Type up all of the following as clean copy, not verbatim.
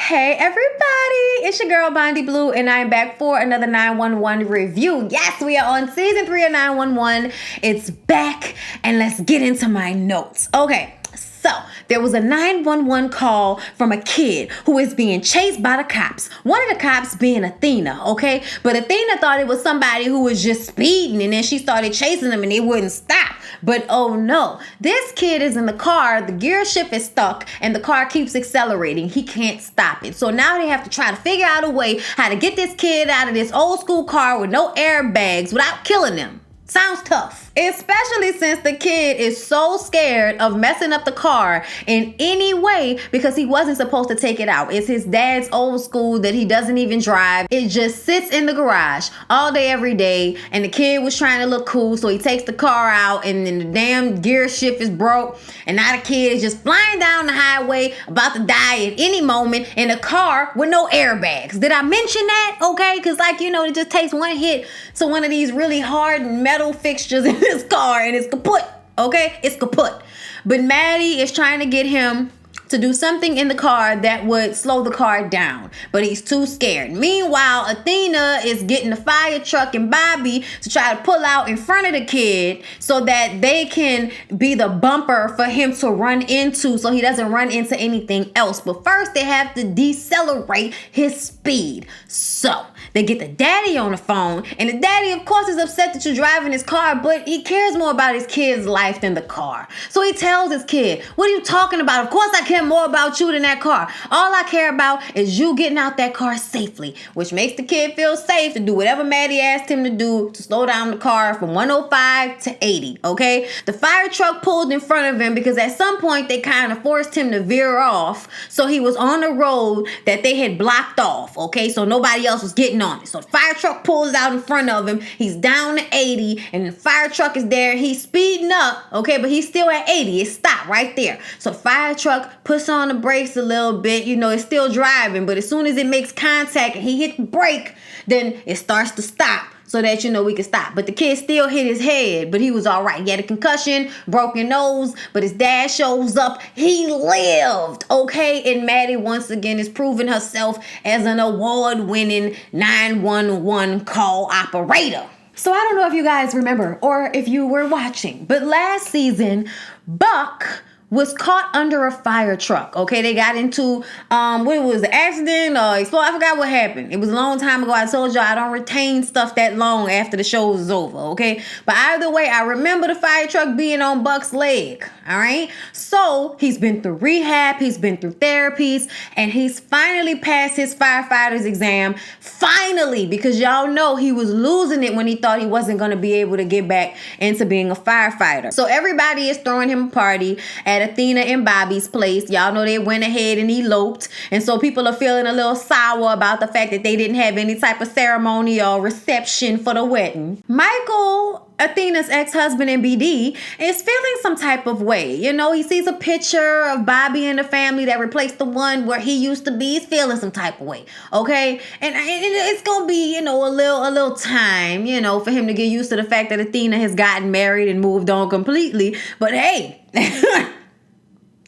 Hey everybody, it's your girl Bondy Blue and I'm back for another 911 review. Yes, we are on season 3 of 911. It's back and let's get into my notes. Okay, so there was a 911 call from a kid who is being chased by the cops. One of the cops being Athena, okay? But Athena thought it was somebody who was just speeding and then she started chasing them and they wouldn't stop. But oh no, this kid is in the car, the gear shift is stuck and the car keeps accelerating. He can't stop it. So now they have to try to figure out a way how to get this kid out of this old school car with no airbags without killing him. Sounds tough, especially since the kid is so scared of messing up the car in any way because he wasn't supposed to take it out. It's his dad's old school that he doesn't even drive. It just sits in the garage all day, every day. And the kid was trying to look cool, so he takes the car out and then the damn gear shift is broke. And now the kid is just flying down the highway about to die at any moment in a car with no airbags. Did I mention that? Okay, because it just takes one hit to one of these really hard metal fixtures in his car and it's kaput. Okay, it's kaput. But Maddie is trying to get him to do something in the car that would slow the car down, but he's too scared. Meanwhile, Athena is getting the fire truck and Bobby to try to pull out in front of the kid so that they can be the bumper for him to run into so he doesn't run into anything else. But first they have to decelerate his speed. So they get the daddy on the phone and the daddy of course is upset that you're driving his car, but he cares more about his kid's life than the car. So he tells his kid, what are you talking about? Of course I care more about you than that car. All I care about is you getting out that car safely, which makes the kid feel safe to do whatever Maddie asked him to do to slow down the car from 105 to 80, okay? The fire truck pulled in front of him because at some point they kind of forced him to veer off, so he was on a road that they had blocked off, okay? So nobody else was getting on it. So the fire truck pulls out in front of him. He's down to 80 and the fire truck is there. He's speeding up, okay? But he's still at 80. It stopped right there. So the fire truck puts on the brakes a little bit. It's still driving, but as soon as it makes contact and he hit the brake, then it starts to stop so that, we can stop. But the kid still hit his head, but he was all right. He had a concussion, broken nose, but his dad shows up. He lived, okay? And Maddie, once again, is proving herself as an award-winning 911 call operator. So I don't know if you guys remember or if you were watching, but last season, Buck was caught under a fire truck. Okay, they got into what was the accident or I forgot what happened. It was a long time ago. I told y'all I don't retain stuff that long after the show is over. Okay, but either way, I remember the fire truck being on Buck's leg. All right, so he's been through rehab, he's been through therapies, and he's finally passed his firefighter's exam. Finally, because y'all know he was losing it when he thought he wasn't going to be able to get back into being a firefighter. So everybody is throwing him a party at Athena and Bobby's place. Y'all know they went ahead and eloped. And so people are feeling a little sour about the fact that they didn't have any type of ceremony or reception for the wedding. Michael, Athena's ex-husband and BD, is feeling some type of way. He sees a picture of Bobby and the family that replaced the one where he used to be. He's feeling some type of way. Okay? And it's going to be, a little time, for him to get used to the fact that Athena has gotten married and moved on completely. But hey,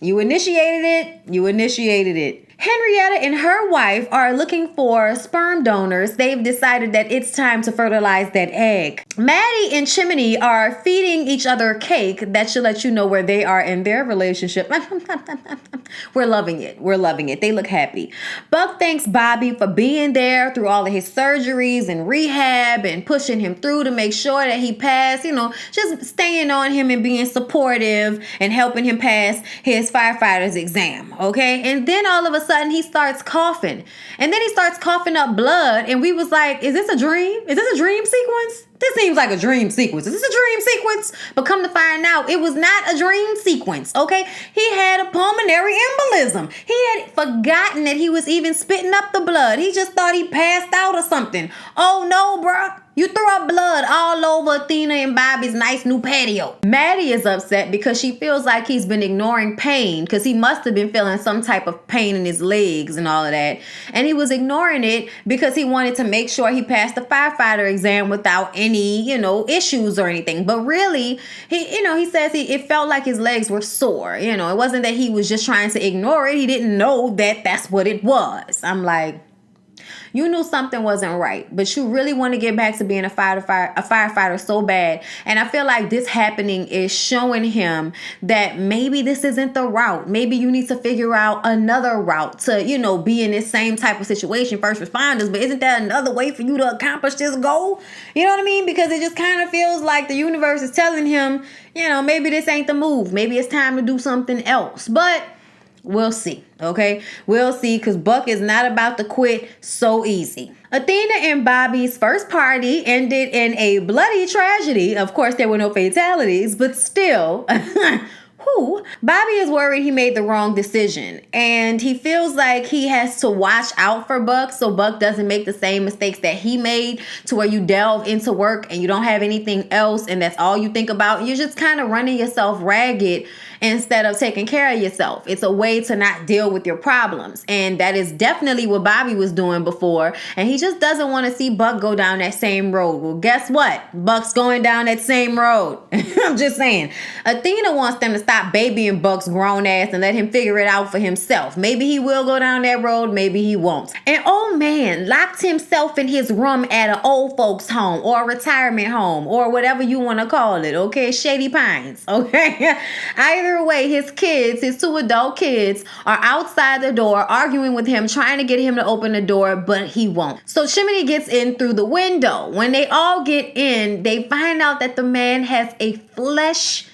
you initiated it. Henrietta and her wife are looking for sperm donors. They've decided that it's time to fertilize that egg. Maddie and Chimney are feeding each other cake. That should let you know where they are in their relationship. We're loving it. They look happy. Buck thanks Bobby for being there through all of his surgeries and rehab and pushing him through to make sure that he passed, just staying on him and being supportive and helping him pass his firefighter's exam. Okay. And then all of a sudden he starts coughing and then he starts coughing up blood. And we was like, is this a dream? Is this a dream sequence? This seems like a dream sequence. Is this a dream sequence? But come to find out, it was not a dream sequence, okay? He had a pulmonary embolism. He had forgotten that he was even spitting up the blood. He just thought he passed out or something. Oh no, bruh. You threw up blood all over Athena and Bobby's nice new patio. Maddie is upset because she feels like he's been ignoring pain because he must have been feeling some type of pain in his legs and all of that. And he was ignoring it because he wanted to make sure he passed the firefighter exam without any, issues or anything. But really, he says it felt like his legs were sore. It wasn't that he was just trying to ignore it. He didn't know that that's what it was. I'm like, you knew something wasn't right, but you really want to get back to being a firefighter so bad. And I feel like this happening is showing him that maybe this isn't the route. Maybe you need to figure out another route to, be in this same type of situation, first responders. But isn't that another way for you to accomplish this goal? You know what I mean? Because it just kind of feels like the universe is telling him, maybe this ain't the move. Maybe it's time to do something else. But we'll see, okay? We'll see, because Buck is not about to quit so easy. Athena and Bobby's first party ended in a bloody tragedy. Of course, there were no fatalities, but still... Bobby is worried he made the wrong decision, and he feels like he has to watch out for Buck so Buck doesn't make the same mistakes that he made, to where you delve into work and you don't have anything else and that's all you think about. You're just kind of running yourself ragged instead of taking care of yourself. It's a way to not deal with your problems, and that is definitely what Bobby was doing before, and he just doesn't want to see Buck go down that same road. Well, guess what? Buck's going down that same road. I'm just saying. Athena wants them to stop babying Buck's grown ass and let him figure it out for himself. Maybe he will go down that road, maybe he won't. An old man locked himself in his room at an old folks home or a retirement home or whatever you want to call it, okay? Shady Pines, okay? Either way, his two adult kids, are outside the door arguing with him, trying to get him to open the door, but he won't. So Chimney gets in through the window. When they all get in, they find out that the man has a flesh-eating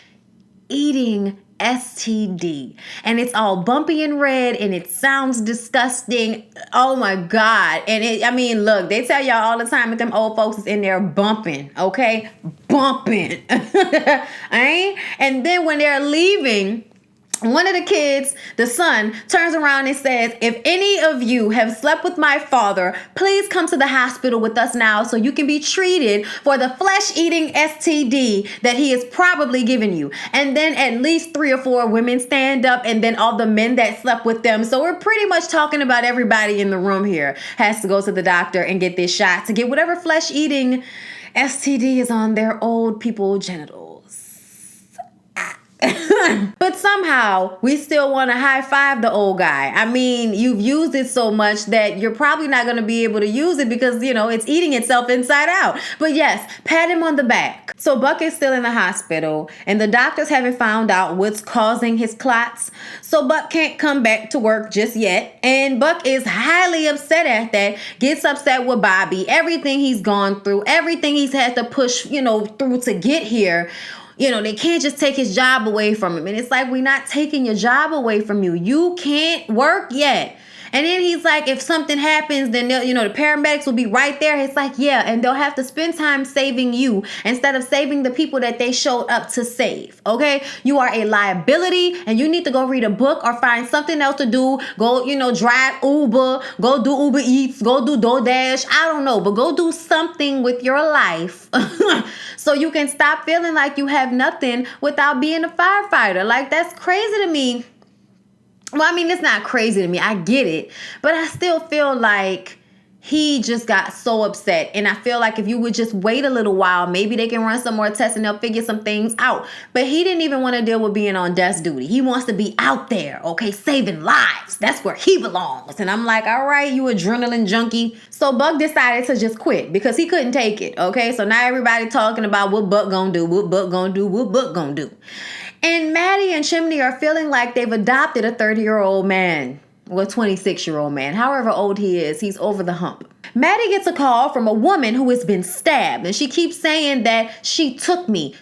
STD, and it's all bumpy and red, and it sounds disgusting. Oh my God. And look, they tell y'all all the time that them old folks is in there bumping, okay? Bumping. And then when they're leaving, one of the kids, the son, turns around and says, if any of you have slept with my father, please come to the hospital with us now so you can be treated for the flesh-eating STD that he is probably giving you. And then at least 3 or 4 women stand up, and then all the men that slept with them. So we're pretty much talking about everybody in the room here has to go to the doctor and get this shot to get whatever flesh-eating STD is on their old people genitals. But somehow we still want to high five the old guy. You've used it so much that you're probably not going to be able to use it because, it's eating itself inside out. But yes, pat him on the back. So Buck is still in the hospital, and the doctors haven't found out what's causing his clots. So Buck can't come back to work just yet. And Buck is highly upset at that, gets upset with Bobby, everything he's gone through, everything he's had to push, through to get here. They can't just take his job away from him. And it's like, we're not taking your job away from you. You can't work yet. And then he's like, if something happens, then the paramedics will be right there. It's like, yeah, and they'll have to spend time saving you instead of saving the people that they showed up to save, okay? You are a liability, and you need to go read a book or find something else to do. Go, drive Uber, go do Uber Eats, go do DoorDash. I don't know, but go do something with your life so you can stop feeling like you have nothing without being a firefighter. Like, that's crazy to me. Well, it's not crazy to me. I get it. But I still feel like he just got so upset. And I feel like if you would just wait a little while, maybe they can run some more tests and they'll figure some things out. But he didn't even want to deal with being on desk duty. He wants to be out there, okay, saving lives. That's where he belongs. And I'm like, all right, you adrenaline junkie. So Buck decided to just quit because he couldn't take it, okay? So now everybody talking about what Buck gonna do, what Buck gonna do, what Buck gonna do. And Maddie and Chimney are feeling like they've adopted a 30-year-old man. Well, 26-year-old man. However old he is, he's over the hump. Maddie gets a call from a woman who has been stabbed, and she keeps saying that she took me.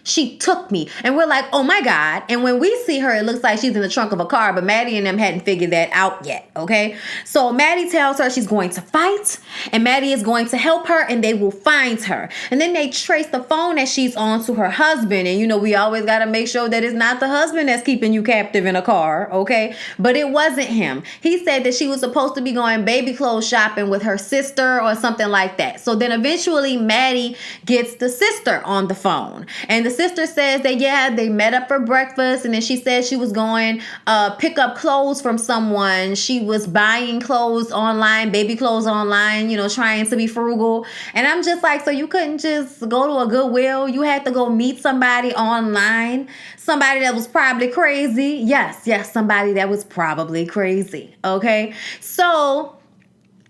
And we're like, oh my God. And when we see her, it looks like she's in the trunk of a car, but Maddie and them hadn't figured that out yet, okay? So Maddie tells her she's going to fight, and Maddie is going to help her, and they will find her. And then they trace the phone that she's on to her husband, and we always got to make sure that it's not the husband that's keeping you captive in a car, okay? But it wasn't him. He said that she was supposed to be going baby clothes shopping with her sister or something like that. So then eventually Maddie gets the sister on the phone, and the sister says that, yeah, they met up for breakfast, and then she said she was going pick up clothes from someone. She was buying clothes online, baby clothes online, you know, trying to be frugal. And I'm just like, so you couldn't just go to a Goodwill? You had to go meet somebody online, somebody that was probably crazy. Yes, somebody that was probably crazy. Okay, so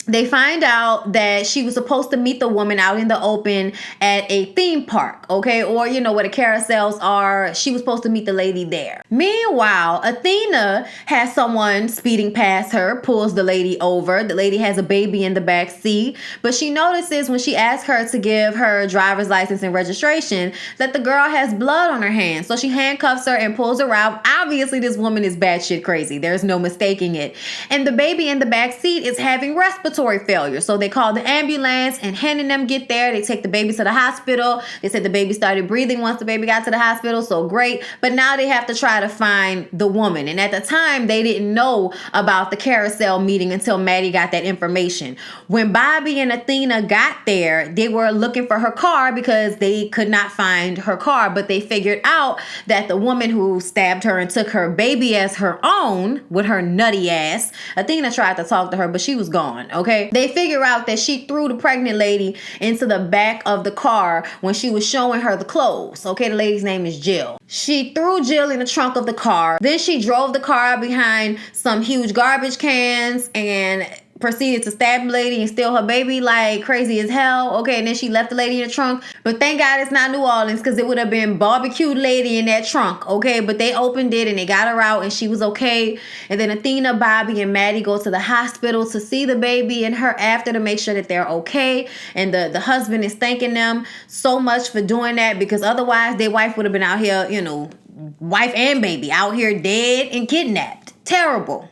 they find out that she was supposed to meet the woman out in the open at a theme park, okay? Or, you know, where the carousels are. She was supposed to meet the lady there. Meanwhile, Athena has someone speeding past her, pulls the lady over. The lady has a baby in the back seat, but she notices when she asks her to give her driver's license and registration that the girl has blood on her hands. So she handcuffs her and pulls her out. Obviously, this woman is batshit crazy. There's no mistaking it. And the baby in the back seat is having respiratory failure. So they call the ambulance, and Hen and them get there. They take the baby to the hospital. They said the baby started breathing once the baby got to the hospital. So great. But now they have to try to find the woman. And at the time, they didn't know about the carousel meeting until Maddie got that information. When Bobby and Athena got there, they were looking for her car because they could not find her car. But they figured out that the woman who stabbed her and took her baby as her own with her nutty ass, Athena tried to talk to her, but she was gone. Okay, they figure out that she threw the pregnant lady into the back of the car when she was showing her the clothes. Okay, the lady's name is Jill. She threw Jill in the trunk of the car. Then she drove the car behind some huge garbage cans and proceeded to stab the lady and steal her baby like crazy as hell. Okay, and then she left the lady in the trunk. But thank God it's not New Orleans, because it would have been barbecued lady in that trunk. Okay, but they opened it and they got her out and she was okay. And then Athena, Bobby, and Maddie go to the hospital to see the baby and her after to make sure that they're okay. And the husband is thanking them so much for doing that, because otherwise their wife would have been out here, you know, wife and baby out here dead and kidnapped. Terrible.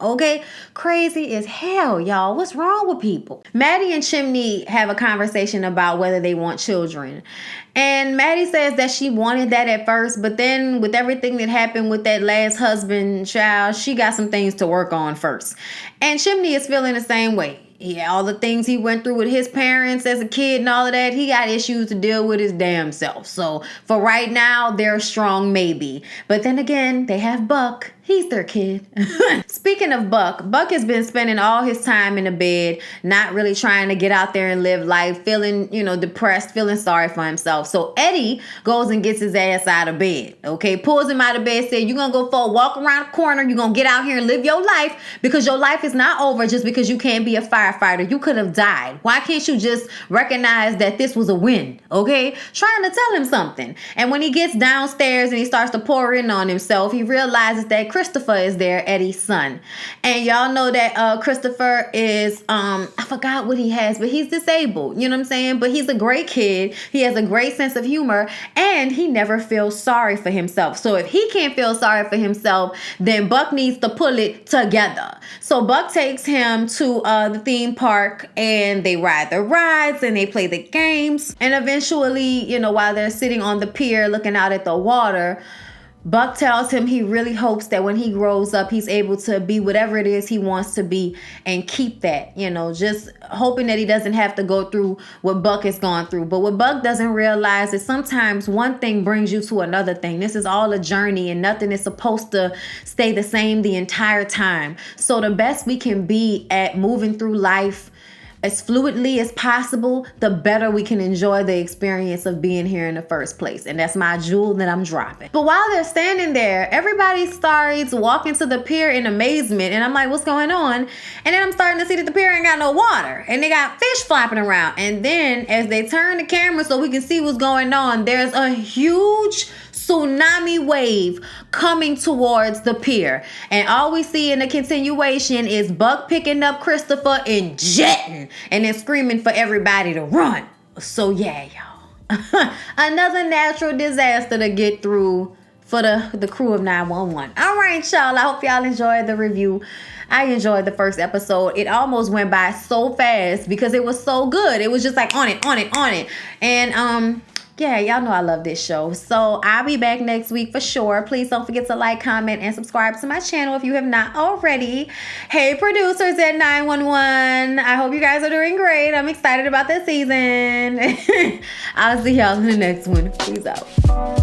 Okay, crazy as hell, y'all. What's wrong with people? Maddie and Chimney have a conversation about whether they want children. And Maddie says that she wanted that at first, but then with everything that happened with that last husband child, she got some things to work on first. And Chimney is feeling the same way. Yeah, all the things he went through with his parents as a kid and all of that, he got issues to deal with his damn self. So for right now, they're strong maybe. But then again, they have Buck. He's their kid. Speaking of Buck, Buck has been spending all his time in the bed, not really trying to get out there and live life, feeling, you know, depressed, feeling sorry for himself. So Eddie goes and gets his ass out of bed, okay? Pulls him out of bed, said, you're going to go for a walk around the corner. You're going to get out here and live your life, because your life is not over just because you can't be a firefighter. You could have died. Why can't you just recognize that this was a win, okay? Trying to tell him something. And when he gets downstairs and he starts to pour in on himself, he realizes that Christopher is there, Eddie's son. And y'all know that Christopher is, I forgot what he has, but he's disabled. You know what I'm saying? But he's a great kid. He has a great sense of humor, and he never feels sorry for himself. So if he can't feel sorry for himself, then Buck needs to pull it together. So Buck takes him to the theme park, and they ride the rides and they play the games. And eventually, you know, while they're sitting on the pier looking out at the water, Buck tells him he really hopes that when he grows up, he's able to be whatever it is he wants to be and keep that, you know, just hoping that he doesn't have to go through what Buck has gone through. But what Buck doesn't realize is sometimes one thing brings you to another thing. This is all a journey, and nothing is supposed to stay the same the entire time. So the best we can be at moving through life as fluidly as possible, the better we can enjoy the experience of being here in the first place. And that's my jewel that I'm dropping. But while they're standing there, everybody starts walking to the pier in amazement. And I'm like, what's going on? And then I'm starting to see that the pier ain't got no water. And they got fish flopping around. And then as they turn the camera so we can see what's going on, there's a huge tsunami wave coming towards the pier. And all we see in the continuation is Buck picking up Christopher and jetting and then screaming for everybody to run. So yeah, y'all. Another natural disaster to get through for the crew of 911. All right, y'all. I hope y'all enjoyed the review. I enjoyed the first episode. It almost went by so fast because it was so good. It was just like on it. And yeah, y'all know I love this show. So I'll be back next week for sure. Please don't forget to like, comment, and subscribe to my channel if you have not already. Hey, producers at 911. I hope you guys are doing great. I'm excited about this season. I'll see y'all in the next one. Peace out.